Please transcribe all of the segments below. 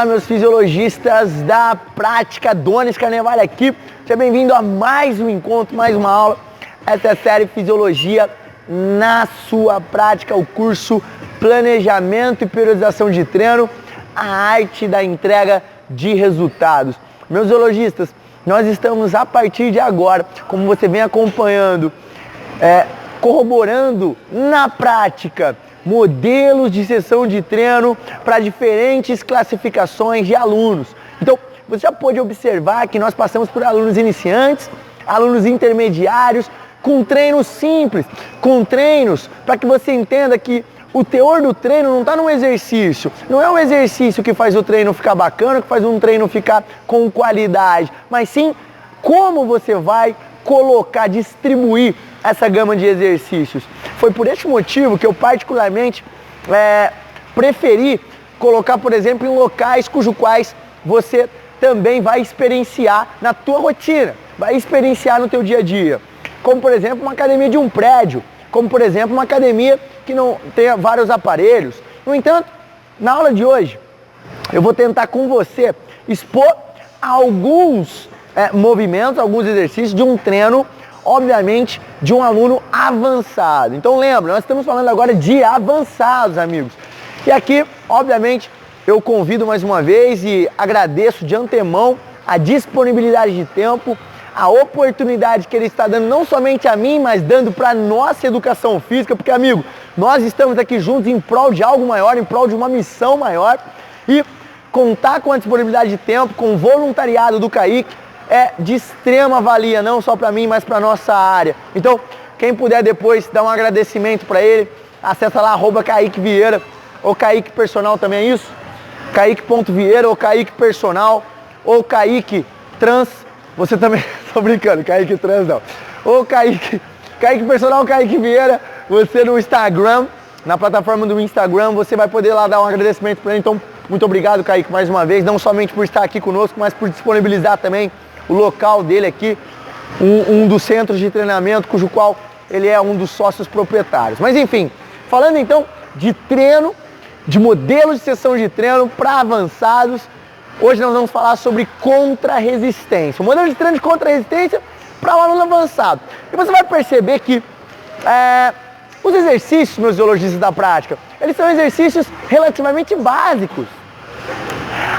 meus fisiologistas da prática, Donis Carnevale aqui. Seja bem-vindo a mais um encontro, mais uma aula. Essa é a série Fisiologia na sua prática, o curso Planejamento e Periodização de Treino, a arte da entrega de resultados. Meus fisiologistas, nós estamos a partir de agora, como você vem acompanhando, corroborando na prática modelos de sessão de treino para diferentes classificações de alunos. Então, você já pode observar que nós passamos por alunos iniciantes, alunos intermediários, com treinos simples, com treinos para que você entenda que o teor do treino não está no exercício. Não é o exercício que faz o treino ficar bacana, que faz um treino ficar com qualidade, mas sim como você vai colocar, distribuir essa gama de exercícios. Foi por este motivo que eu particularmente preferi colocar, por exemplo, em locais quais você também vai experienciar na tua rotina, vai experienciar no teu dia a dia. Como, por exemplo, uma academia de um prédio, como, por exemplo, uma academia que não tenha vários aparelhos. No entanto, na aula de hoje, eu vou tentar com você expor alguns movimentos, alguns exercícios de um treino, obviamente, de um aluno avançado. Então lembra, nós estamos falando agora de avançados, amigos. E aqui, obviamente, eu convido mais uma vez e agradeço de antemão a disponibilidade de tempo, a oportunidade que ele está dando não somente a mim, mas dando para a nossa educação física, porque, amigo, nós estamos aqui juntos em prol de algo maior, em prol de uma missão maior, e contar com a disponibilidade de tempo, com o voluntariado do Kaique, é de extrema valia, não só para mim, mas para nossa área. Então, quem puder depois dar um agradecimento para ele, acessa lá @Kaique Vieira, ou Kaique Personal também, é isso? Kaique.Vieira, ou Kaique Personal, ou Kaique Trans, você também, tô brincando, Kaique Trans não, ou Kaique Personal, Kaique Vieira, você no Instagram, na plataforma do Instagram, você vai poder lá dar um agradecimento para ele. Então, muito obrigado, Kaique, mais uma vez, não somente por estar aqui conosco, mas por disponibilizar também o local dele aqui, um dos centros de treinamento, cujo qual ele é um dos sócios proprietários. Mas enfim, falando então de treino, de modelos de sessão de treino para avançados, hoje nós vamos falar sobre contra-resistência. O modelo de treino de contra-resistência para um aluno avançado. E você vai perceber que os exercícios, meus fisiologistas da prática, eles são exercícios relativamente básicos.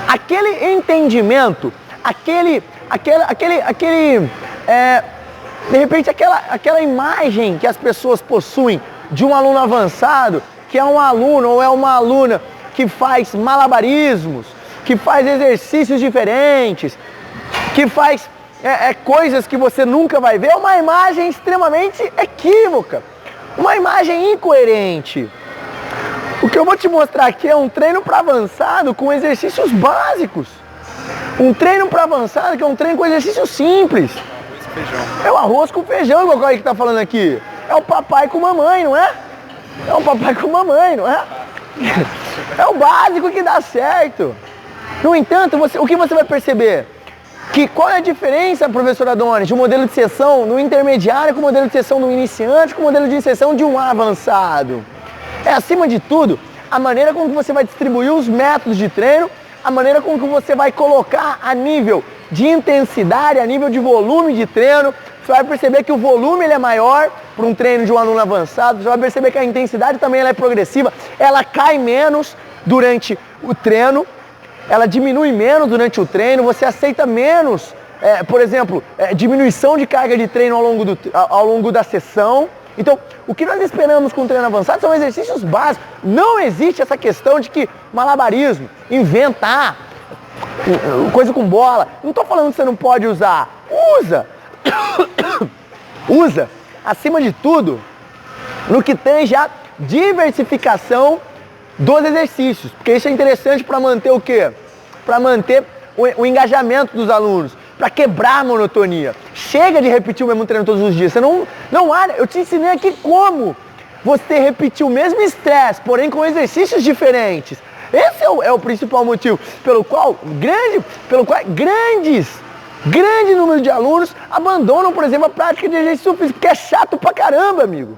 Aquele entendimento, de repente aquela imagem que as pessoas possuem de um aluno avançado, que é um aluno ou é uma aluna que faz malabarismos, que faz exercícios diferentes, que faz coisas que você nunca vai ver, é uma imagem extremamente equívoca, uma imagem incoerente. O que eu vou te mostrar aqui é um treino para avançado com exercícios básicos. Um treino para avançado que é um treino com exercício simples. É o arroz com feijão, igual o Kaique está falando aqui. É o papai com mamãe, não é? É o papai com mamãe, não é? É o básico que dá certo. No entanto, o que você vai perceber? Que qual é a diferença, professor Adonis, de um modelo de sessão no intermediário com o modelo de sessão do iniciante com o modelo de sessão de um avançado? É, acima de tudo, a maneira como você vai distribuir os métodos de treino, a maneira como você vai colocar a nível de intensidade, a nível de volume de treino. Você vai perceber que o volume ele é maior para um treino de um aluno avançado, você vai perceber que a intensidade também ela é progressiva, ela cai menos durante o treino, ela diminui menos durante o treino, você aceita menos, por exemplo, diminuição de carga de treino ao longo da sessão. Então, o que nós esperamos com o treino avançado são exercícios básicos. Não existe essa questão de que malabarismo, inventar, coisa com bola. Não estou falando que você não pode usar. Usa! Usa, acima de tudo, no que tem já diversificação dos exercícios. Porque isso é interessante para manter o quê? Para manter o engajamento dos alunos. Para quebrar a monotonia. Chega de repetir o mesmo treino todos os dias. Você não há. Eu te ensinei aqui como você repetir o mesmo estresse, porém com exercícios diferentes. Esse é o principal motivo pelo qual grande número de alunos abandonam, por exemplo, a prática de exercício físico, porque é chato pra caramba, amigo.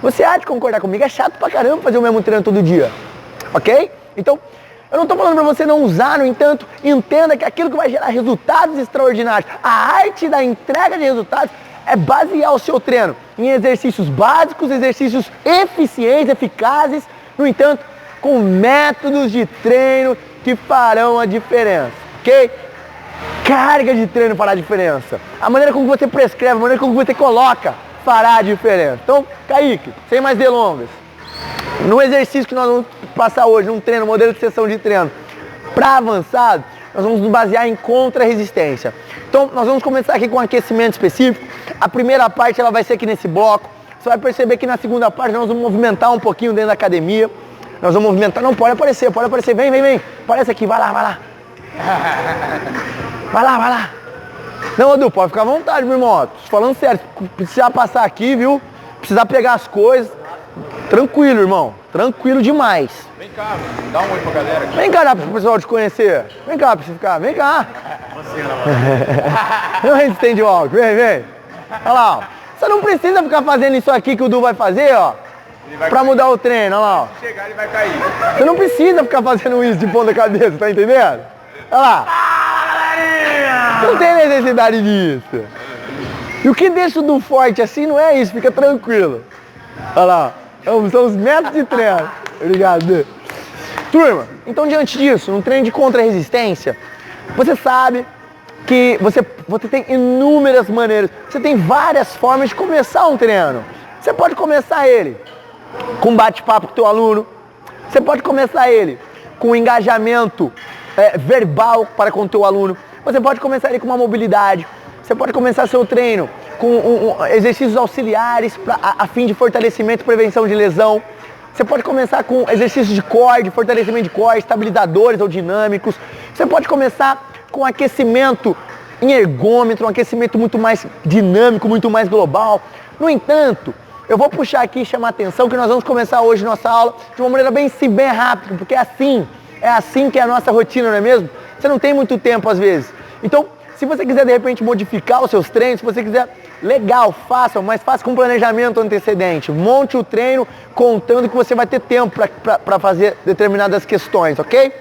Você há de concordar comigo, é chato pra caramba fazer o mesmo treino todo dia. Ok? Então, Eu não estou falando para você não usar, no entanto, entenda que aquilo que vai gerar resultados extraordinários, a arte da entrega de resultados é basear o seu treino em exercícios básicos, exercícios eficientes, eficazes, no entanto, com métodos de treino que farão a diferença, ok? Carga de treino fará a diferença. A maneira como você prescreve, a maneira como você coloca fará a diferença. Então, Kaique, sem mais delongas, no exercício que nós vamos passar hoje, num treino, modelo de sessão de treino para avançado, nós vamos nos basear em contra-resistência. Então, nós vamos começar aqui com um aquecimento específico. A primeira parte ela vai ser aqui nesse bloco. Você vai perceber que na segunda parte nós vamos movimentar um pouquinho dentro da academia. Nós vamos movimentar, não, pode aparecer, vem, aparece aqui, vai lá. Vai lá. Não, Edu, pode ficar à vontade, meu irmão. Tô falando sério, se precisar passar aqui, viu? Precisar pegar as coisas. Tranquilo, irmão. Tranquilo demais. Vem cá, dá um oi pra galera aqui. Vem cá, dá pro pessoal te conhecer. Vem cá pra você ficar, vem cá. Não estende o álcool, vem. Olha lá, ó. Você não precisa ficar fazendo isso aqui que o Du vai fazer, ó. Pra mudar o treino, olha lá, ó. Se chegar, ele vai cair. Você não precisa ficar fazendo isso de ponta cabeça, tá entendendo? Olha lá. Não tem necessidade disso. E o que deixa o Du forte assim não é isso, fica tranquilo. Olha lá. São os métodos de treino. Obrigado. Turma, então diante disso, num treino de contra-resistência, você sabe que você tem inúmeras maneiras, você tem várias formas de começar um treino. Você pode começar ele com bate-papo com o teu aluno, você pode começar ele com engajamento verbal para com o teu aluno, você pode começar ele com uma mobilidade, você pode começar seu treino com exercícios auxiliares a fim de fortalecimento e prevenção de lesão. Você pode começar com exercícios de core, de fortalecimento de core, estabilizadores ou dinâmicos. Você pode começar com aquecimento em ergômetro, um aquecimento muito mais dinâmico, muito mais global. No entanto, eu vou puxar aqui e chamar a atenção que nós vamos começar hoje nossa aula de uma maneira bem rápida, porque é assim que é a nossa rotina, não é mesmo? Você não tem muito tempo às vezes. Então, se você quiser de repente modificar os seus treinos, se você quiser, legal, faça, mas faça com planejamento antecedente. Monte o treino contando que você vai ter tempo para fazer determinadas questões, ok?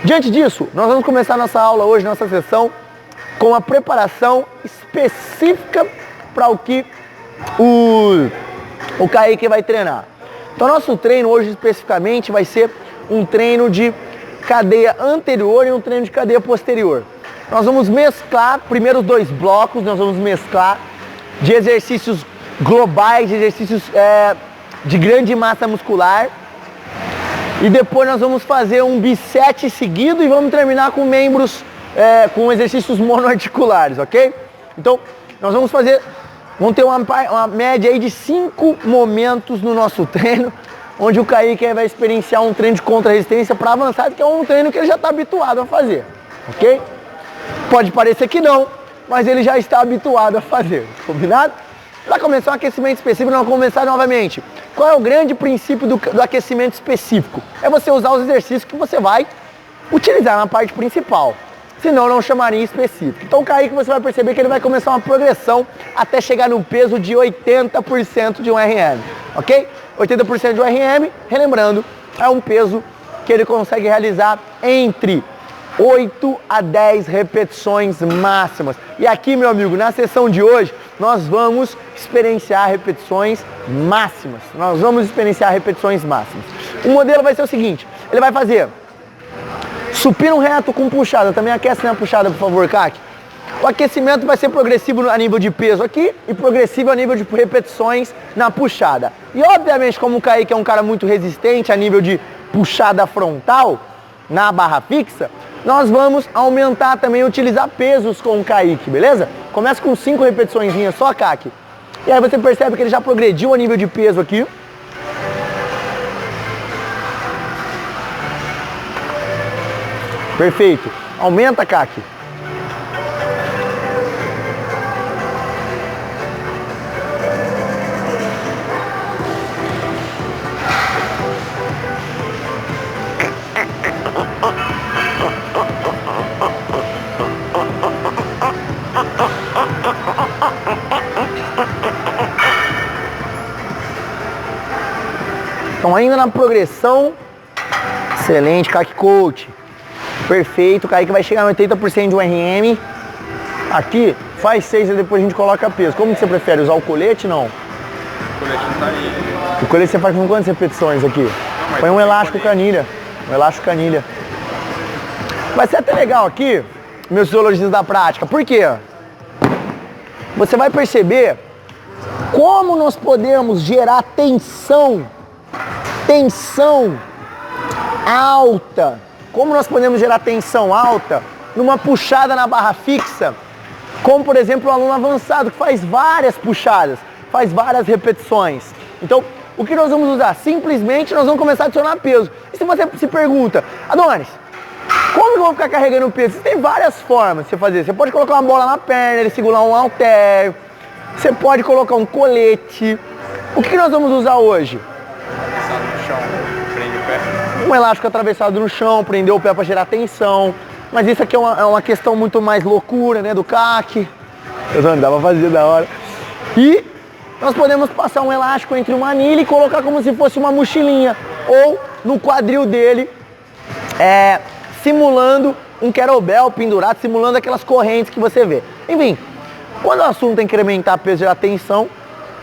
Diante disso, nós vamos começar nossa aula hoje, nossa sessão, com a preparação específica para o que o Kaique vai treinar. Então, nosso treino hoje especificamente vai ser um treino de cadeia anterior e um treino de cadeia posterior. Nós vamos mesclar, primeiro os dois blocos, nós vamos mesclar de exercícios globais, de exercícios de grande massa muscular. E depois nós vamos fazer um bisete seguido e vamos terminar com membros, com exercícios monoarticulares, ok? Então, nós vamos ter uma média aí de 5 momentos no nosso treino, onde o Kaique vai experienciar um treino de contra-resistência para avançado, que é um treino que ele já está habituado a fazer, ok? Pode parecer que não, mas ele já está habituado a fazer, combinado? Para começar um aquecimento específico, nós vamos começar novamente. Qual é o grande princípio do aquecimento específico? É você usar os exercícios que você vai utilizar na parte principal, senão não chamaria específico. Então, Kaique, você vai perceber que ele vai começar uma progressão até chegar num peso de 80% de um RM, ok? 80% de um RM, relembrando, é um peso que ele consegue realizar entre 8 a 10 repetições máximas. E aqui, meu amigo, na sessão de hoje, nós vamos experienciar repetições máximas. O modelo vai ser o seguinte, ele vai fazer supino reto com puxada. Também aquece na puxada, por favor, Kaki. O aquecimento vai ser progressivo a nível de peso aqui e progressivo a nível de repetições na puxada. E obviamente, como o Kaique é um cara muito resistente a nível de puxada frontal, na barra fixa, nós vamos aumentar também, utilizar pesos com o Kaique, beleza? Começa com 5 repetições só, Kaki. E aí você percebe que ele já progrediu a nível de peso aqui. Perfeito. Aumenta, Kaki. Então, ainda na progressão, Excelente, Kaique Coach. Perfeito, o Kaique vai chegar no 80% de um RM. Aqui, faz 6 e depois a gente coloca peso. Como que você prefere? Usar o colete? Não. O colete não tá aí. O colete você faz com quantas repetições aqui? Põe um elástico canilha. Um elástico canilha. Vai ser até legal aqui, meus fisiologistas da prática. Por quê? Você vai perceber como nós podemos gerar tensão alta. Como nós podemos gerar tensão alta numa puxada na barra fixa, como por exemplo o aluno avançado que faz várias puxadas, faz várias repetições. Então, o que nós vamos usar? Simplesmente nós vamos começar a adicionar peso. E se você se pergunta, Adonis, como que eu vou ficar carregando peso? Tem várias formas de você fazer. Você pode colocar uma bola na perna, ele segurar um halter. Você pode colocar um colete. O que nós vamos usar hoje? No chão, prende o pé. Um elástico atravessado no chão, prender o pé para gerar tensão. Mas isso aqui é uma questão muito mais loucura, né? Do CAC. Dá pra fazer da hora. E nós podemos passar um elástico entre uma anilha e colocar como se fosse uma mochilinha. Ou no quadril dele, simulando um kettlebell pendurado, simulando aquelas correntes que você vê. Enfim, quando o assunto é incrementar peso e gerar tensão,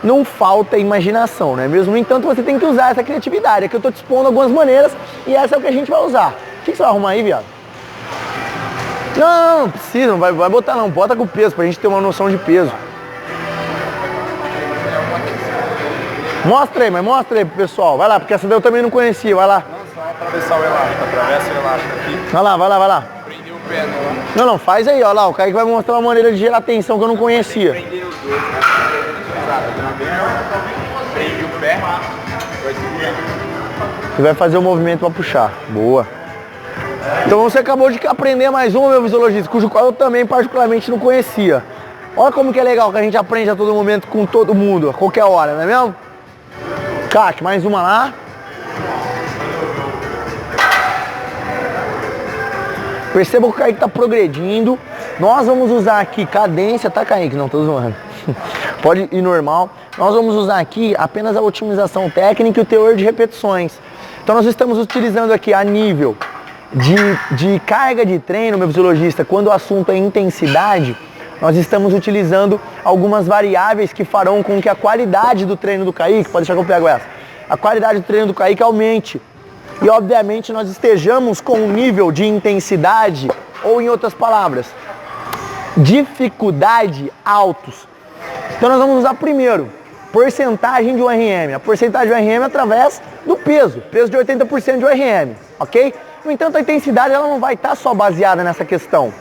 não falta imaginação, né? Mesmo, no entanto, você tem que usar essa criatividade. Aqui eu tô te expondo algumas maneiras e essa é o que a gente vai usar. O que você vai arrumar aí, viado? Não precisa, não vai botar não. Bota com peso pra gente ter uma noção de peso. Mostra aí, mas mostra aí pro pessoal. Vai lá, porque essa daí eu também não conhecia. Vai lá. Não, só atravessar o elástico. Atravessa o elástico aqui. Vai lá. Prender o pé no elástico. Não, faz aí, ó lá. O Kaique vai mostrar uma maneira de gerar tensão que eu não conhecia. Prender os dois, né? Prende o pé. Vai segurando. E vai fazer o movimento pra puxar. Boa. Então você acabou de aprender mais uma, meu fisiologista, cujo qual eu também particularmente não conhecia. Olha como que é legal que a gente aprende a todo momento com todo mundo, a qualquer hora, não é mesmo? Kaique, mais uma lá. Perceba que o Kaique está progredindo. Nós vamos usar aqui cadência, tá, Kaique? Não, tô zoando. Pode ir normal. Nós vamos usar aqui apenas a otimização técnica e o teor de repetições. Então nós estamos utilizando aqui a nível de carga de treino, meu fisiologista, quando o assunto é intensidade, nós estamos utilizando algumas variáveis que farão com que a qualidade do treino do Kaique, pode deixar que eu pego essa, a qualidade do treino do Kaique aumente. E obviamente nós estejamos com um nível de intensidade, ou em outras palavras, dificuldade altos. Então nós vamos usar primeiro porcentagem de URM. A porcentagem de URM é através do peso de 80% de URM, ok? No entanto, a intensidade ela não vai estar só baseada nessa questão.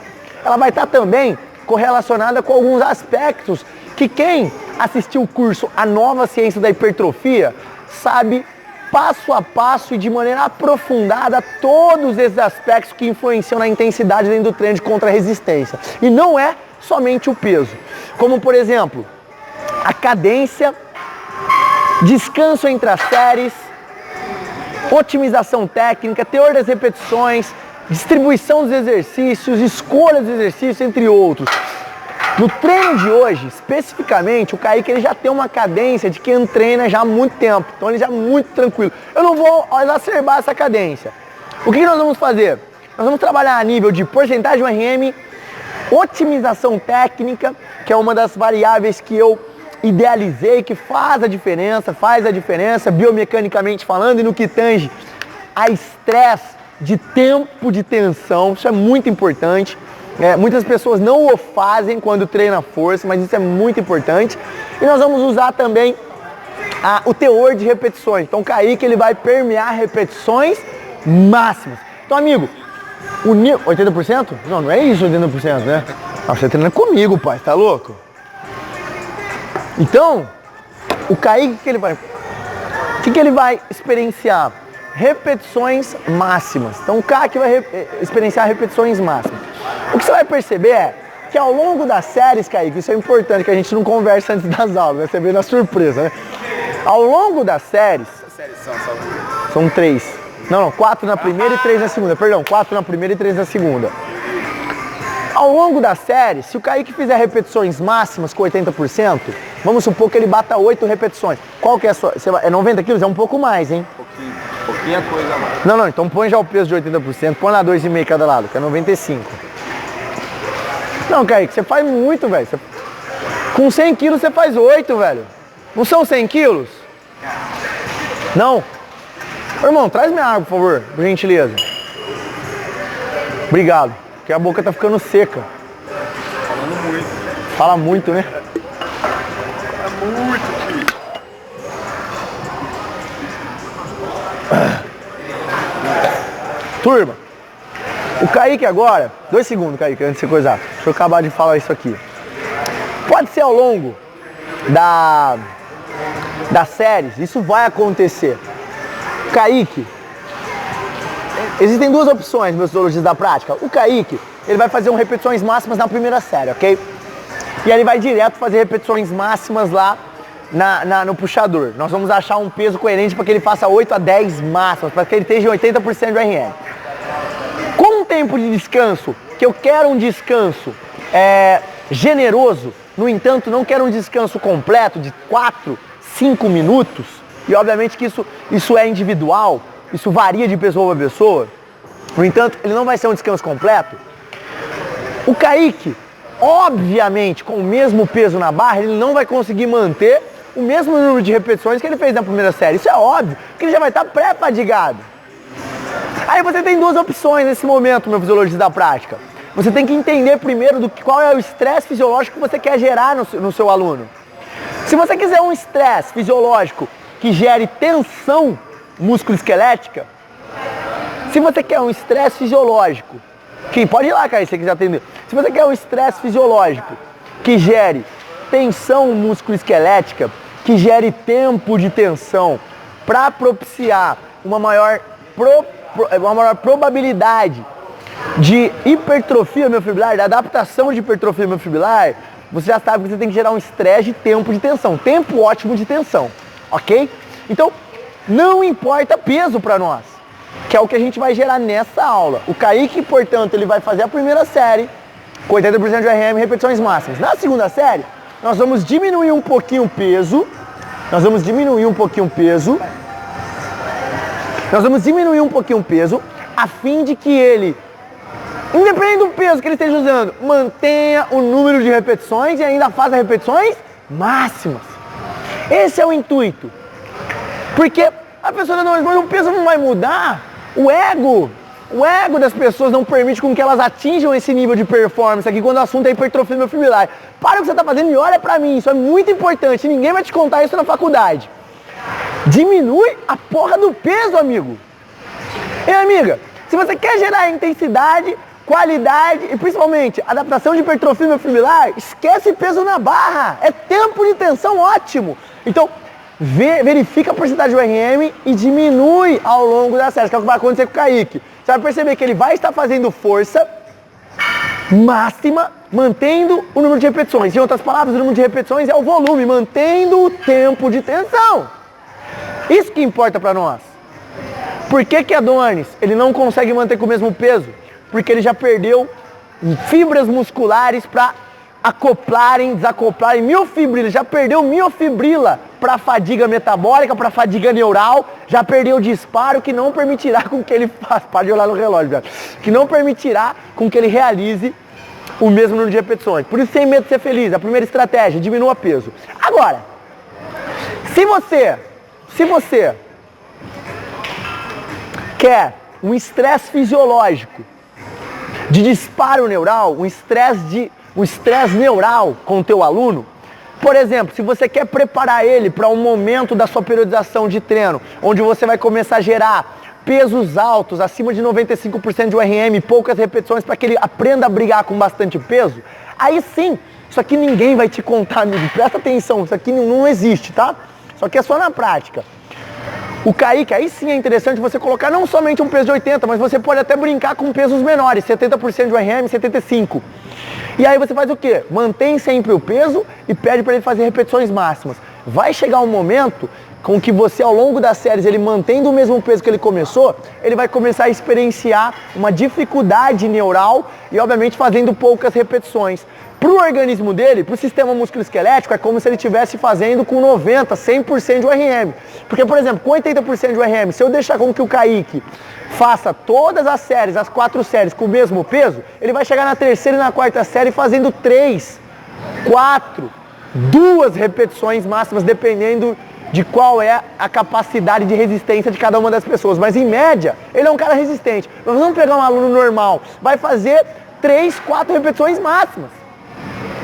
Ela vai estar também correlacionada com alguns aspectos que quem assistiu o curso A Nova Ciência da Hipertrofia sabe passo a passo e de maneira aprofundada todos esses aspectos que influenciam na intensidade dentro do treino de contra-resistência. E não é somente o peso. Como, por exemplo, a cadência, descanso entre as séries, otimização técnica, teor das repetições, distribuição dos exercícios, escolha dos exercícios, entre outros. No treino de hoje, especificamente, o Kaique ele já tem uma cadência de quem treina já há muito tempo. Então ele já é muito tranquilo. Eu não vou exacerbar essa cadência. O que nós vamos fazer? Nós vamos trabalhar a nível de porcentagem RM, otimização técnica, que é uma das variáveis que eu idealizei, que faz a diferença biomecanicamente falando, e no que tange a estresse de tempo de tensão, isso é muito importante. Muitas pessoas não o fazem quando treina força, mas isso é muito importante. E nós vamos usar também o teor de repetições. Então o Kaique ele vai permear repetições máximas. Então, amigo, o nível 80%? Não é isso 80%, né? Você treina comigo, pai, tá louco? Então, o Kaique que ele vai... O que ele vai experienciar? Repetições máximas. Então o Kaique vai experienciar repetições máximas. O que você vai perceber é que ao longo das séries, Kaique, isso é importante, que a gente não conversa antes das aulas, vai ser bem na surpresa, né? Ao longo das séries... Quantas séries são? São 3. Não, 4 na primeira e 3 na segunda. Perdão, 4 na primeira e 3 na segunda. Ao longo da série, se o Kaique fizer repetições máximas com 80%, vamos supor que ele bata 8 repetições. Qual que é a sua... É 90 quilos? É um pouco mais, hein? Pouquinho. pouquinha coisa a mais. Não, então põe já o peso de 80%, põe lá 2,5 cada lado, que é 95. Não, Kaique, você faz muito, velho. Com 100 quilos você faz 8, velho. Não são 100 quilos? Não? Ô, irmão, traz minha água, por favor, por gentileza. Obrigado, porque a boca tá ficando seca. Falando muito. Fala muito, né? É muito, filho. Turma, o Kaique agora, 2 segundos, Kaique, antes de você coisar. Deixa eu acabar de falar isso aqui. Pode ser ao longo das séries, isso vai acontecer. Kaique, existem 2 opções, meus fisiologistas da prática. O Kaique, ele vai fazer repetições máximas na primeira série, ok? E aí ele vai direto fazer repetições máximas lá no puxador. Nós vamos achar um peso coerente para que ele faça 8 a 10 máximas, para que ele esteja em 80% de RM. Com um tempo de descanso, que eu quero um descanso generoso, no entanto, não quero um descanso completo de 4, 5 minutos, e obviamente que isso é individual, isso varia de pessoa para pessoa, no entanto, ele não vai ser um descanso completo. O Kaique, obviamente, com o mesmo peso na barra, ele não vai conseguir manter o mesmo número de repetições que ele fez na primeira série. Isso é óbvio, porque ele já vai estar pré-fadigado. Aí você tem 2 opções nesse momento, meu fisiologista da prática. Você tem que entender primeiro qual é o estresse fisiológico que você quer gerar no seu aluno. Se você quiser um estresse fisiológico que gere tensão musculoesquelética, se você quer um estresse fisiológico, pode ir lá, cara, se você quiser atender. Se você quer um estresse fisiológico que gere tensão musculoesquelética, que gere tempo de tensão, para propiciar uma maior probabilidade de hipertrofia miofibrilar, de adaptação de hipertrofia miofibrilar, você já sabe que você tem que gerar um estresse de tempo de tensão, tempo ótimo de tensão, ok? Então, não importa peso para nós, que é o que a gente vai gerar nessa aula. O Kaique, portanto, ele vai fazer a primeira série com 80% de RM, repetições máximas. Na segunda série, nós vamos diminuir um pouquinho o peso, a fim de que ele, independente do peso que ele esteja usando, mantenha o número de repetições e ainda faça repetições máximas. Esse é o intuito. Porque a pessoa não, mas o peso não vai mudar. O ego das pessoas não permite com que elas atinjam esse nível de performance aqui quando o assunto é hipertrofia miofibrilar. Para o que você está fazendo e olha para mim, isso é muito importante, ninguém vai te contar isso na faculdade. Diminui a porra do peso, amigo. Ei, amiga, se você quer gerar intensidade, qualidade e principalmente adaptação de hipertrofia miofibrilar, esquece peso na barra, é tempo de tensão ótimo. Então, verifica a porcentagem do RM e diminui ao longo da série, que é o que vai acontecer com o Kaique. Você vai perceber que ele vai estar fazendo força máxima, mantendo o número de repetições. Em outras palavras, o número de repetições é o volume, mantendo o tempo de tensão. Isso que importa para nós. Por que Adonis, ele não consegue manter com o mesmo peso? Porque ele já perdeu fibras musculares para acoplarem, desacoplarem miofibrila, já perdeu miofibrila para fadiga metabólica, para fadiga neural, já perdeu disparo que não permitirá com que ele faça, pode olhar no relógio, velho, que não permitirá com que ele realize o mesmo número de repetições. Por isso, sem medo de ser feliz, a primeira estratégia, diminua peso. Agora, se você quer um estresse fisiológico de disparo neural, um estresse neural com o teu aluno, por exemplo, se você quer preparar ele para um momento da sua periodização de treino, onde você vai começar a gerar pesos altos, acima de 95% de URM, poucas repetições, para que ele aprenda a brigar com bastante peso, aí sim, isso aqui ninguém vai te contar, amigo, presta atenção, isso aqui não existe, tá? Isso aqui é só na prática. O Kaique, aí sim é interessante você colocar não somente um peso de 80, mas você pode até brincar com pesos menores, 70% de URM, 75%. E aí você faz o quê? Mantém sempre o peso e pede para ele fazer repetições máximas. Vai chegar um momento com que você, ao longo das séries, ele mantendo o mesmo peso que ele começou, ele vai começar a experienciar uma dificuldade neural e, obviamente, fazendo poucas repetições. Para o organismo dele, para o sistema musculoesquelético, é como se ele estivesse fazendo com 90%, 100% de URM. Porque, por exemplo, com 80% de URM, se eu deixar com que o Kaique faça todas as séries, as 4 séries com o mesmo peso, ele vai chegar na terceira e na quarta série fazendo 3, 4, 2 repetições máximas, dependendo de qual é a capacidade de resistência de cada uma das pessoas. Mas, em média, ele é um cara resistente. Nós vamos pegar um aluno normal, vai fazer 3, 4 repetições máximas.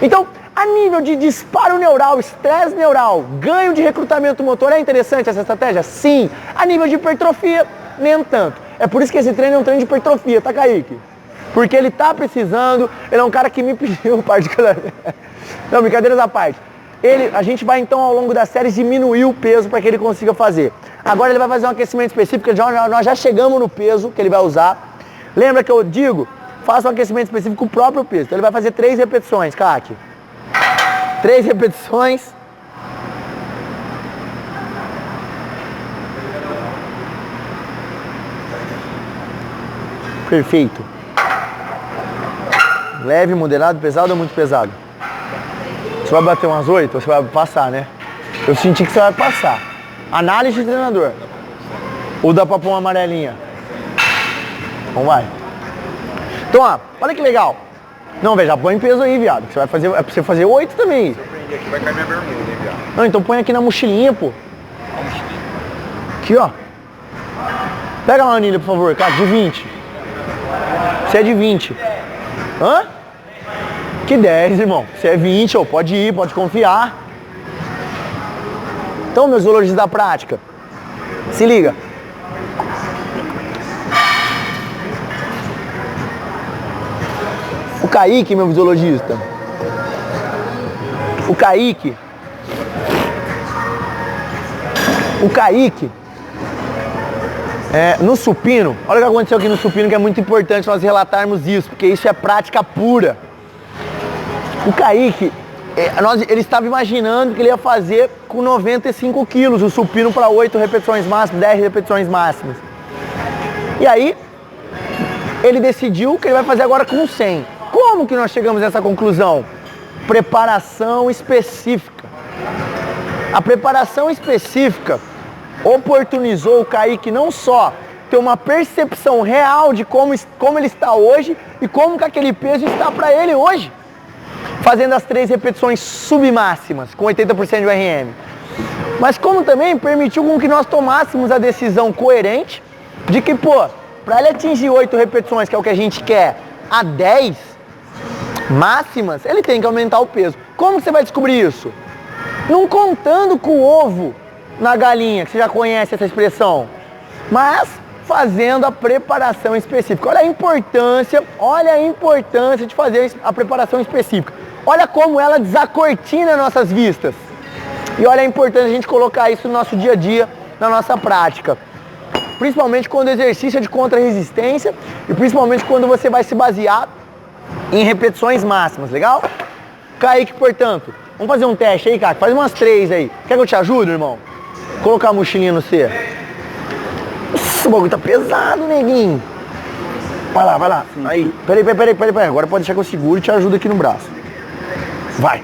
Então, a nível de disparo neural, estresse neural, ganho de recrutamento motor, é interessante essa estratégia? Sim. A nível de hipertrofia, nem tanto. É por isso que esse treino é um treino de hipertrofia, tá, Kaique? Porque ele tá precisando, ele é um cara que me pediu particularmente. Não, brincadeiras à parte. A gente vai então ao longo das séries diminuir o peso para que ele consiga fazer. Agora ele vai fazer um aquecimento específico, nós já chegamos no peso que ele vai usar. Lembra que eu digo? Faça um aquecimento específico com o próprio peso. Então ele vai fazer 3 repetições, Kaki. 3 repetições. Perfeito. Leve, moderado, pesado ou muito pesado? Você vai bater umas 8 ou você vai passar, né? Eu senti que você vai passar. Análise de treinador. Ou dá pra pôr uma amarelinha? Então vai. Então, ó, olha que legal. Não, velho, já põe peso aí, viado. Você vai fazer, é pra você fazer 8 também. Se eu prender aqui, vai cair minha bermuda, hein, viado. Não, então põe aqui na mochilinha, pô. Aqui, ó. Pega uma anilha, por favor, cara, de 20. Você é de 20. Hã? Que 10, irmão. Você é 20, ó, pode ir, pode confiar. Então, meus zoologistas da prática, se liga. O Kaique, meu zoologista. O Kaique, no supino, olha o que aconteceu aqui no supino, que é muito importante nós relatarmos isso, porque isso é prática pura. O Kaique, ele estava imaginando que ele ia fazer com 95 quilos o supino para 8 repetições máximas, 10 repetições máximas. E aí, ele decidiu que ele vai fazer agora com 100. Como que nós chegamos a essa conclusão? Preparação específica. A preparação específica oportunizou o Kaique não só ter uma percepção real de como ele está hoje e como que aquele peso está para ele hoje, fazendo as 3 repetições submáximas com 80% de URM, mas como também permitiu com que nós tomássemos a decisão coerente de que, pô, para ele atingir 8 repetições, que é o que a gente quer, a 10 máximas, ele tem que aumentar o peso. Como você vai descobrir isso? Não contando com o ovo na galinha, que você já conhece essa expressão, mas fazendo a preparação específica. Olha a importância de fazer a preparação específica. Olha como ela desacortina nossas vistas. E olha a importância de a gente colocar isso no nosso dia a dia, na nossa prática. Principalmente quando o exercício é de contra-resistência e principalmente quando você vai se basear em repetições máximas, legal? Kaique, portanto, vamos fazer um teste aí, cara. Faz umas 3 aí. Quer que eu te ajude, irmão? Colocar a mochilinha no C. Nossa, o bagulho tá pesado, neguinho. Vai lá. Aí. Peraí. Agora pode deixar que eu seguro e te ajudo aqui no braço. Vai.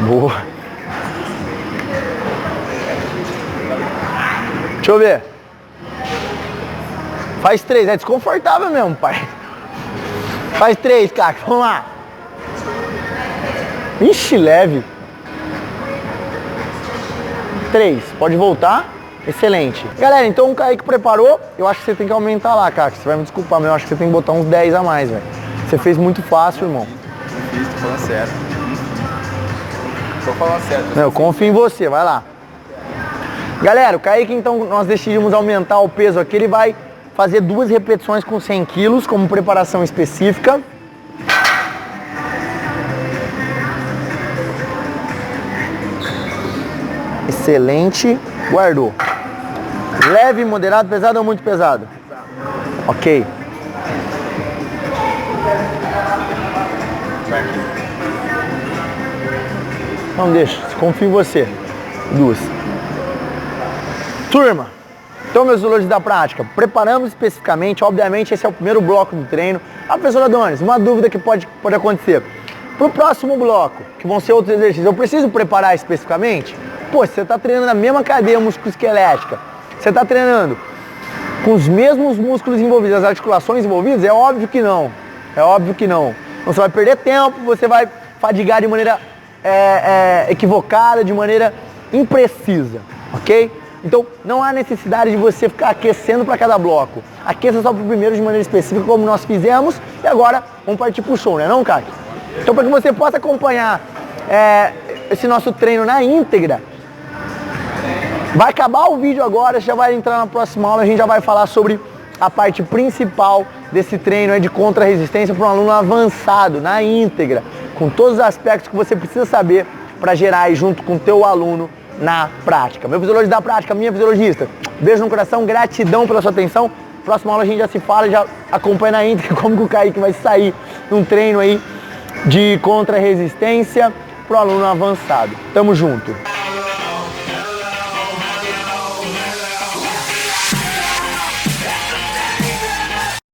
Boa. Deixa eu ver. Faz 3. É desconfortável mesmo, pai. Faz 3, cara. Vamos lá. Ixi, leve. 3. Pode voltar. Excelente. Galera, então o Kaique preparou. Eu acho que você tem que aumentar lá, cara. Você vai me desculpar, mas eu acho que você tem que botar uns 10 a mais, velho. Você fez muito fácil, irmão. Fiz, tô falando sério. Tô falando sério. Eu confio em você, vai lá. Galera, o Kaique, então, nós decidimos aumentar o peso aqui. Ele vai fazer 2 repetições com 100 quilos, como preparação específica. Excelente. Guardou. Leve, moderado, pesado ou muito pesado? Ok. Não deixa, confio em você. 2. Turma, então meus fisiologistas da prática, preparamos especificamente, obviamente esse é o primeiro bloco do treino. Ah, professor Adonis, uma dúvida que pode acontecer. Para o próximo bloco, que vão ser outros exercícios, eu preciso preparar especificamente? Pô, você está treinando a mesma cadeia musculoesquelética, você está treinando com os mesmos músculos envolvidos, as articulações envolvidas? É óbvio que não. É óbvio que não. Então você vai perder tempo, você vai fadigar de maneira equivocada, de maneira imprecisa, ok? Então não há necessidade de você ficar aquecendo para cada bloco. Aqueça só para o primeiro de maneira específica, como nós fizemos, e agora vamos partir para o show, né não, Kaki? Então para que você possa acompanhar esse nosso treino na íntegra, vai acabar o vídeo agora, já vai entrar na próxima aula, a gente já vai falar sobre a parte principal desse treino de contra-resistência para um aluno avançado, na íntegra, com todos os aspectos que você precisa saber para gerar aí junto com o teu aluno na prática. Meu fisiologista da prática, minha fisiologista, beijo no coração, gratidão pela sua atenção. Próxima aula a gente já se fala, já acompanha na íntegra como que o Kaique vai sair num treino aí de contra-resistência para o aluno avançado. Tamo junto!